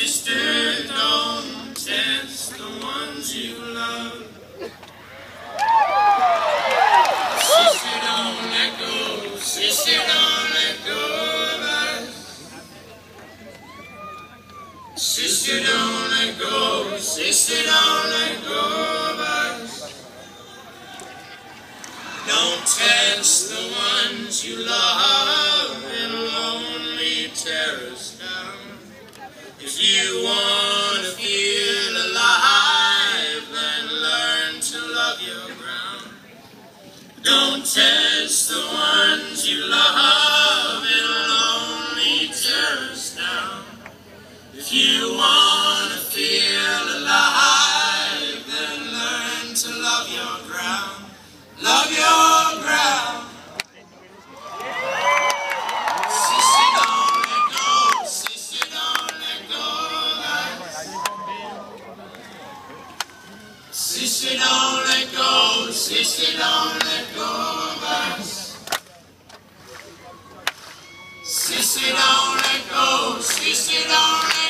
Sister, don't test the ones you love. Sister, don't let go. Sister, don't let go of us. Sister, don't let go. Sister, don't let go of us. Don't test the ones you love. It'll only tear us down. If you want to feel alive, then learn to love your ground. Don't test the ones you love, it'll only tear us down. If you want to feel alive, then learn to love your ground. Love your ground. Sister, don't let go. Sister, don't let go of us. Sister, don't let go. Sister, don't let go of us. Sister, don't let go. Sister, don't let go.